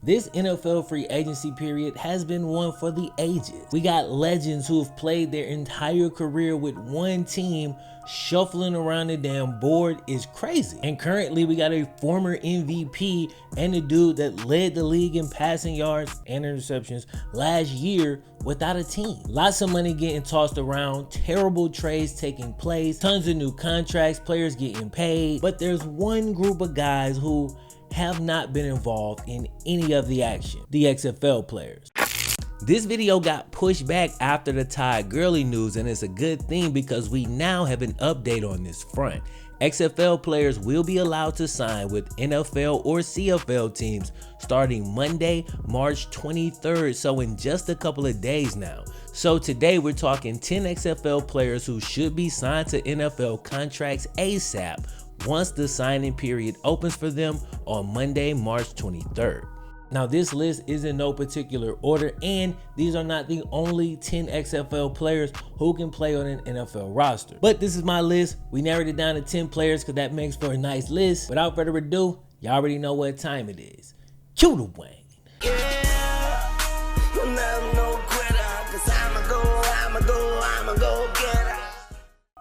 This NFL free agency period has been one for the ages. We got legends who have played their entire career with one team. Shuffling around the damn board is crazy. And currently we got a former MVP and a dude that led the league in passing yards and interceptions last year without a team. Lots of money getting tossed around, terrible trades taking place, tons of new contracts, players getting paid. But there's one group of guys who have not been involved in any of the action: the XFL players. This video got pushed back after the Todd Gurley news, and it's a good thing because we now have an update on this front. XFL players will be allowed to sign with NFL or CFL teams starting Monday, March 23rd, so in just a couple of days now. So today we're talking 10 XFL players who should be signed to NFL contracts ASAP once the signing period opens for them on Monday, March 23rd. Now this list is in no particular order, and these are not the only 10 XFL players who can play on an NFL roster. But this is my list. We narrowed it down to 10 players because that makes for a nice list. Without further ado, y'all already know what time it is. Cue the Wayne.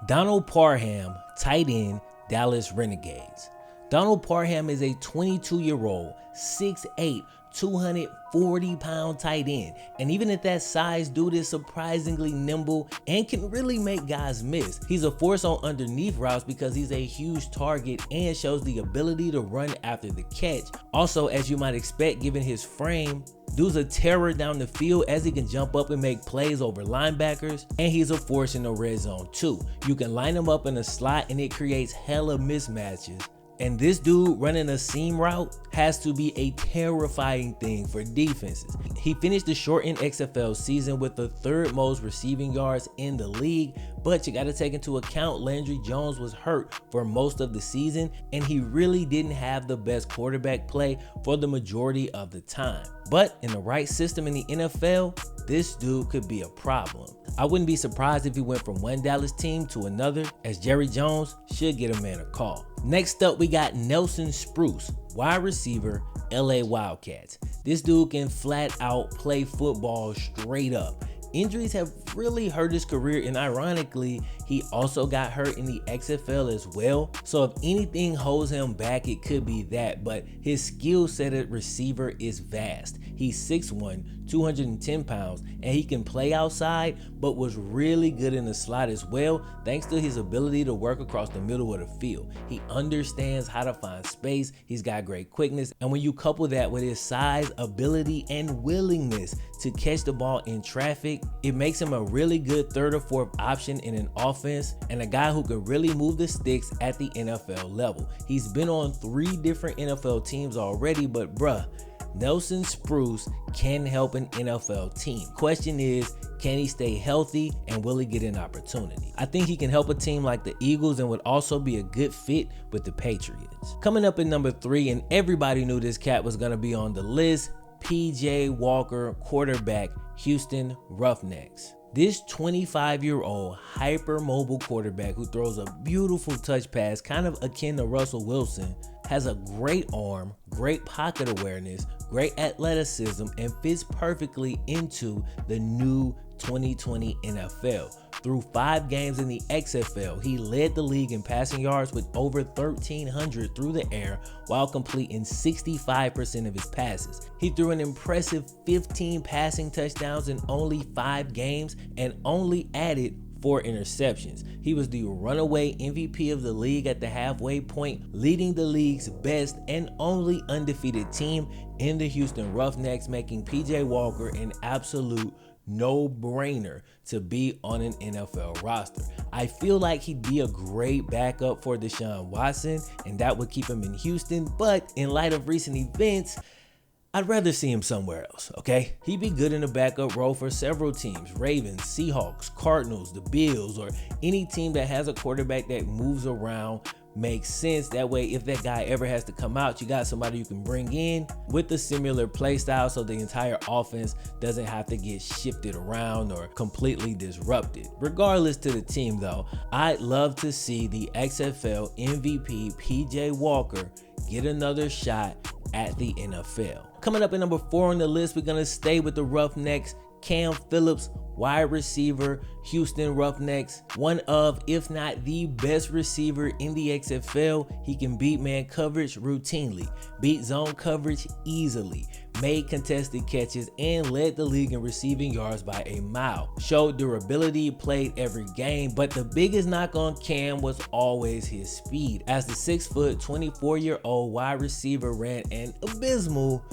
Donald Parham, tight end, Dallas Renegades. Donald Parham is a 22-year-old, 6'8", 240-pound tight end, and even at that size, dude is surprisingly nimble and can really make guys miss. He's a force on underneath routes because he's a huge target and shows the ability to run after the catch. Also, as you might expect given his frame, dude's a terror down the field as he can jump up and make plays over linebackers, and he's a force in the red zone too. You can line him up in a slot and it creates hella mismatches. And this dude running a seam route has to be a terrifying thing for defenses. He finished the shortened XFL season with the 3rd most receiving yards in the league, but you got to take into account Landry Jones was hurt for most of the season, and he really didn't have the best quarterback play for the majority of the time. But in the right system in the NFL, this dude could be a problem. I wouldn't be surprised if he went from one Dallas team to another, as Jerry Jones should get a man a call. Next up, we got Nelson Spruce, wide receiver, LA Wildcats. This dude can flat out play football straight up. Injuries have really hurt his career, and ironically, he also got hurt in the XFL as well. So if anything holds him back, it could be that, but his skill set at receiver is vast. He's 6'1", 210 pounds, and he can play outside, but was really good in the slot as well, thanks to his ability to work across the middle of the field. He understands how to find space, he's got great quickness, and when you couple that with his size, ability, and willingness to catch the ball in traffic, it makes him a really good 3rd or 4th option in an offense, and a guy who can really move the sticks at the NFL level. He's been on 3 different NFL teams already, but bruh, Nelson Spruce can help an NFL team. Question is, can he stay healthy and will he get an opportunity? I think he can help a team like the Eagles and would also be a good fit with the Patriots. Coming up at number 3, and everybody knew this cat was gonna be on the list, PJ Walker, quarterback, Houston Roughnecks. This 25-year-old hyper-mobile quarterback who throws a beautiful touch pass, kind of akin to Russell Wilson, has a great arm, great pocket awareness, great athleticism, and fits perfectly into the new 2020 NFL. Through 5 games in the XFL, he led the league in passing yards with over 1,300 through the air while completing 65% of his passes. He threw an impressive 15 passing touchdowns in only 5 games and only added 4 interceptions. He was the runaway MVP of the league at the halfway point, leading the league's best and only undefeated team in the Houston Roughnecks, making PJ Walker an absolute no-brainer to be on an NFL roster. I feel like he'd be a great backup for Deshaun Watson, and that would keep him in Houston, but in light of recent events, I'd rather see him somewhere else, okay? He'd be good in a backup role for several teams: Ravens, Seahawks, Cardinals, the Bills, or any team that has a quarterback that moves around. Makes sense. That way, if that guy ever has to come out, you got somebody you can bring in with a similar play style, so the entire offense doesn't have to get shifted around or completely disrupted. Regardless to the team though, I'd love to see the XFL MVP PJ Walker get another shot at the NFL. Coming up at number 4 on the list, we're gonna stay with the Roughnecks. Cam Phillips, wide receiver, Houston Roughnecks, one of, if not the best receiver in the XFL. He can beat man coverage routinely, beat zone coverage easily, made contested catches, and led the league in receiving yards by a mile. Showed durability, played every game, but the biggest knock on Cam was always his speed, as the 6', 24-year-old wide receiver ran an abysmal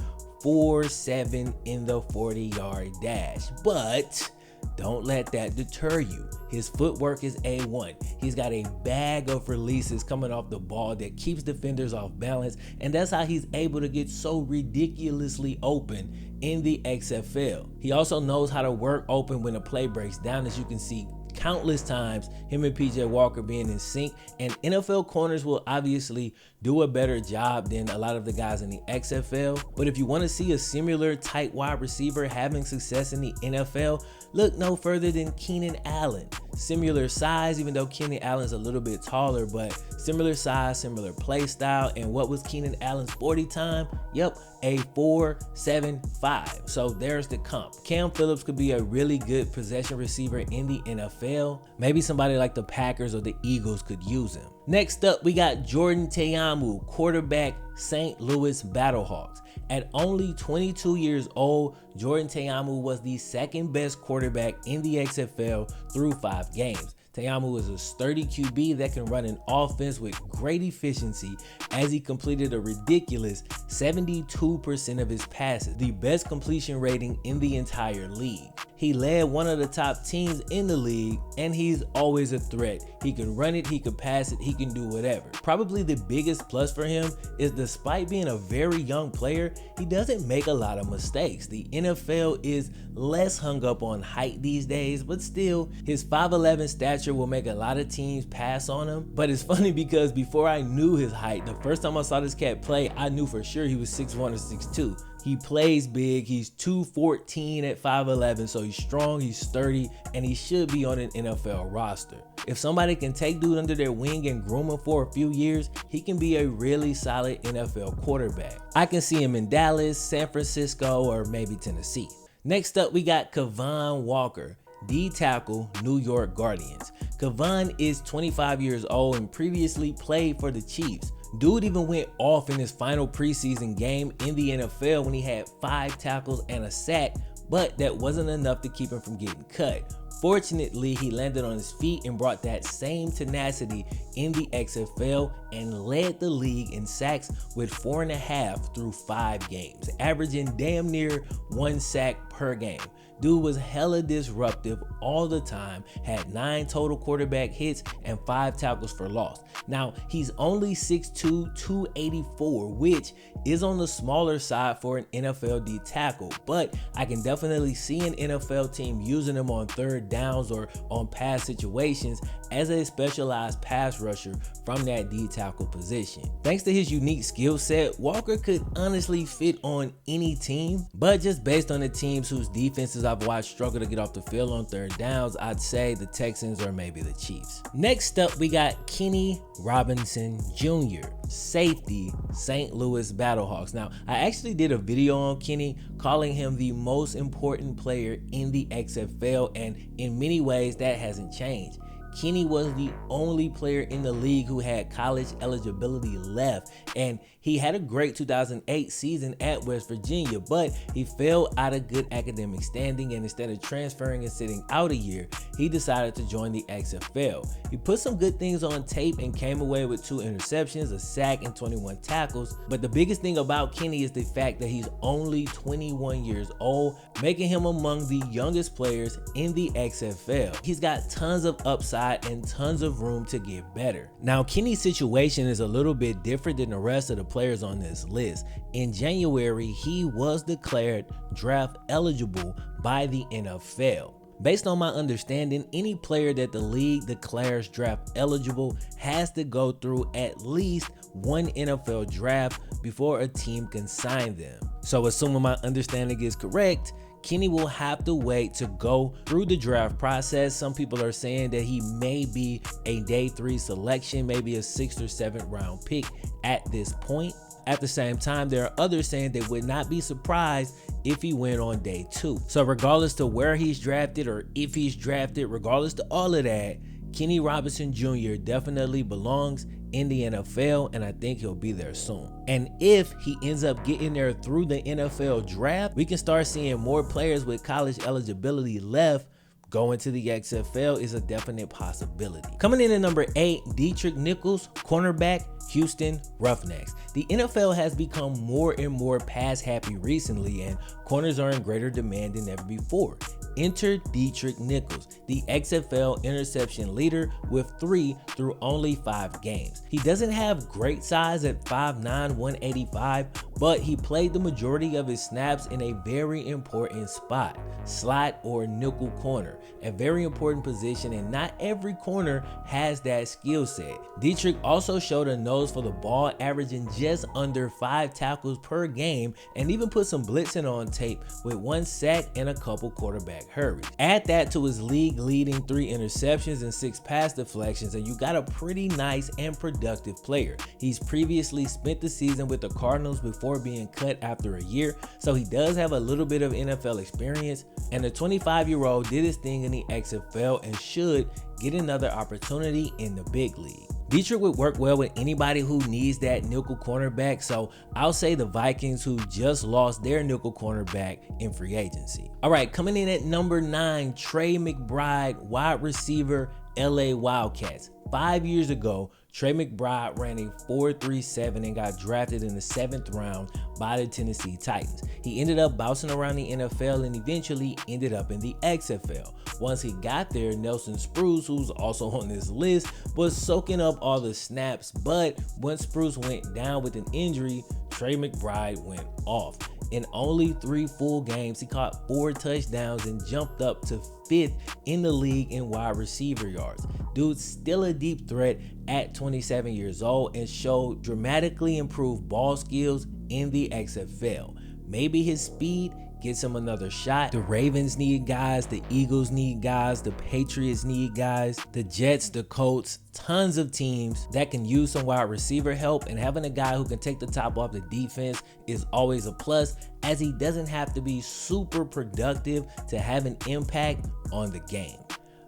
4.7 in the 40-yard dash. But don't let that deter you. His footwork is A1. He's got a bag of releases coming off the ball that keeps defenders off balance, and that's how he's able to get so ridiculously open in the XFL. He also knows how to work open when a play breaks down, as you can see countless times, him and PJ Walker being in sync, and NFL corners will obviously do a better job than a lot of the guys in the XFL. But if you want to see a similar tight wide receiver having success in the NFL, look no further than Keenan Allen. Similar size, even though Keenan Allen's a little bit taller, but similar size, similar play style. And what was Keenan Allen's 40 time? Yep, a 4.75. So there's the comp. Cam Phillips could be a really good possession receiver in the NFL. Maybe somebody like the Packers or the Eagles could use him. Next up, we got Jordan Ta'amu, quarterback, St. Louis Battlehawks. At only 22 years old, Jordan Ta'amu was the second best quarterback in the XFL through 5 games. Ta'amu is a sturdy QB that can run an offense with great efficiency, as he completed a ridiculous 72% of his passes, the best completion rating in the entire league. He led one of the top teams in the league, and he's always a threat. He can run it, he can pass it, he can do whatever. Probably the biggest plus for him is, despite being a very young player, he doesn't make a lot of mistakes. The NFL is less hung up on height these days, but still, his 5'11" stature will make a lot of teams pass on him. But it's funny because before I knew his height, the first time I saw this cat play, I knew for sure he was 6'1" or 6'2". He plays big. He's 214 at 5'11", so he's strong, he's sturdy, and he should be on an NFL roster. If somebody can take dude under their wing and groom him for a few years, he can be a really solid NFL quarterback. I can see him in Dallas, San Francisco, or maybe Tennessee. Next up, we got Kevon Walker, D tackle, New York Guardians. Kevon is 25 years old and previously played for the Chiefs. Dude even went off in his final preseason game in the NFL when he had 5 tackles and a sack, but that wasn't enough to keep him from getting cut. Fortunately, he landed on his feet and brought that same tenacity in the XFL and led the league in sacks with 4.5 through 5 games, averaging damn near 1 sack per game. Dude was hella disruptive all the time, had 9 total quarterback hits and 5 tackles for loss. Now, he's only 6'2", 284, which is on the smaller side for an NFL D tackle, but I can definitely see an NFL team using him on third downs or on pass situations as a specialized pass rusher from that D tackle position. Thanks to his unique skill set, Walker could honestly fit on any team, but just based on the teams whose defenses I've watched struggle to get off the field on third downs, I'd say the Texans or maybe the Chiefs. Next up, we got Kinney Robinson Jr., safety, St. Louis Battlehawks. Now, I actually did a video on Kinney calling him the most important player in the XFL, and in many ways that hasn't changed. Kinney was the only player in the league who had college eligibility left, and he had a great 2008 season at West Virginia, but he fell out of good academic standing, and instead of transferring and sitting out a year, he decided to join the XFL. He put some good things on tape and came away with 2 interceptions, a sack, and 21 tackles, but the biggest thing about Kinney is the fact that he's only 21 years old, making him among the youngest players in the XFL. He's got tons of upside and tons of room to get better. Now, Kinney's situation is a little bit different than the rest of the players on this list. In January, he was declared draft eligible by the NFL. Based on my understanding, any player that the league declares draft eligible has to go through at least 1 NFL draft before a team can sign them. So assuming my understanding is correct, Kinney will have to wait to go through the draft process. Some people are saying that he may be a day 3 selection, maybe a 6th or 7th round pick at this point. At the same time, there are others saying they would not be surprised if he went on day 2. So regardless to where he's drafted or if he's drafted, regardless to all of that, Kinney Robinson Jr. definitely belongs in the NFL, and I think he'll be there soon. And if he ends up getting there through the NFL draft, we can start seeing more players with college eligibility left. Going to the XFL is a definite possibility. Coming in at number 8, Detrick Nichols, cornerback, Houston Roughnecks. The NFL has become more and more pass happy recently, and corners are in greater demand than ever before. Enter Detrick Nichols, the XFL interception leader with 3 through only 5 games. He doesn't have great size at 5'9", 185, but he played the majority of his snaps in a very important spot, slot or nickel corner, a very important position, and not every corner has that skill set. Detrick also showed a nose for the ball, averaging just under 5 tackles per game, and even put some blitzing on tape with 1 sack and a couple quarterback hurries. Add that to his league-leading 3 interceptions and 6 pass deflections, and you got a pretty nice and productive player. He's previously spent the season with the Cardinals before being cut after a year, so he does have a little bit of NFL experience, and the 25-year-old did his thing in the XFL and should get another opportunity in the big league. Detrick would work well with anybody who needs that nickel cornerback, so I'll say the Vikings, who just lost their nickel cornerback in free agency. All right, coming in at number 9, Trey McBride, wide receiver, LA Wildcats. 5 years ago, Trey McBride ran a 4.37 and got drafted in the 7th round by the Tennessee Titans. He ended up bouncing around the NFL and eventually ended up in the XFL. Once he got there, Nelson Spruce, who's also on this list, was soaking up all the snaps, but once Spruce went down with an injury, Trey McBride went off. In only 3 full games, he caught 4 touchdowns and jumped up to 5th in the league in wide receiver yards. Dude's still a deep threat at 27 years old and showed dramatically improved ball skills in the XFL. Maybe his speed gets him another shot. The Ravens need guys, the Eagles need guys, the Patriots need guys, the Jets, the Colts, tons of teams that can use some wide receiver help, and having a guy who can take the top off the defense is always a plus, as he doesn't have to be super productive to have an impact on the game.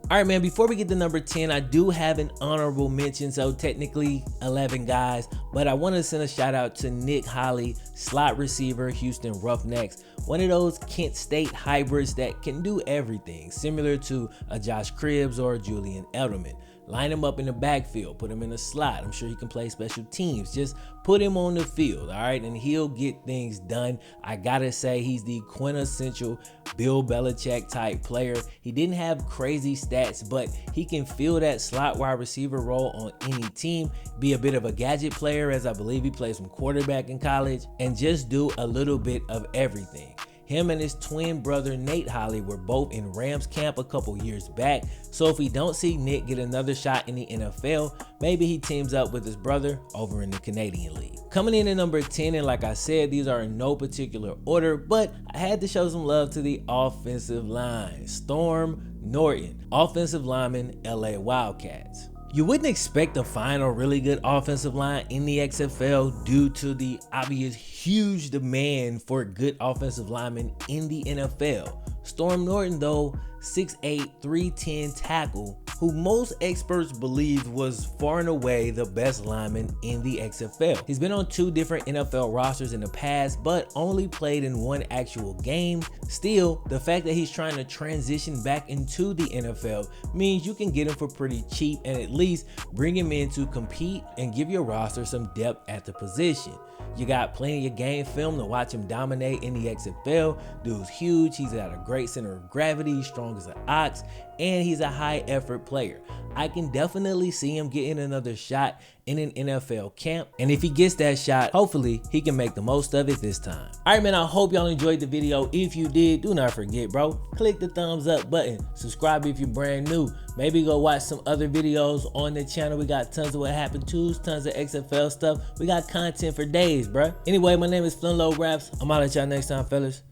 All right, man, before we get to number 10, I do have an honorable mention, so technically 11 guys, but I want to send a shout out to Nick Holley, slot receiver, Houston Roughnecks, one of those Kent State hybrids that can do everything, similar to a Josh Cribbs or a Julian Edelman. Line him up in the backfield, put him in a slot. I'm sure he can play special teams. Just put him on the field, all right, and he'll get things done. I gotta say, he's the quintessential Bill Belichick type player. He didn't have crazy stats, but he can fill that slot wide receiver role on any team, be a bit of a gadget player, as I believe he played some quarterback in college, and just do a little bit of everything. Him and his twin brother Nate Holley were both in Rams camp a couple years back, so if we don't see Nick get another shot in the NFL, maybe he teams up with his brother over in the Canadian League. Coming in at number 10, and like I said, these are in no particular order, but I had to show some love to the offensive line. Storm Norton, offensive lineman, LA Wildcats. You wouldn't expect to find a really good offensive line in the XFL due to the obvious huge demand for good offensive linemen in the NFL. Storm Norton, though, 6'8", 310 tackle, who most experts believe was far and away the best lineman in the XFL. He's been on 2 different NFL rosters in the past, but only played in 1 actual game. Still, the fact that he's trying to transition back into the NFL means you can get him for pretty cheap and at least bring him in to compete and give your roster some depth at the position. You got plenty of game film to watch him dominate in the XFL. Dude's huge, he's got a great center of gravity, strong as an ox, and he's a high effort player. I can definitely see him getting another shot in an NFL camp, and if he gets that shot, hopefully he can make the most of it this time. All right, man, I hope y'all enjoyed the video. If you did, do not forget, bro, click the thumbs up button, subscribe if you're brand new, maybe go watch some other videos on the channel. We got tons of What Happened To's, tons of XFL stuff. We got content for days, bro. Anyway, my name is Flinlow Raps. I'm out at y'all next time, fellas.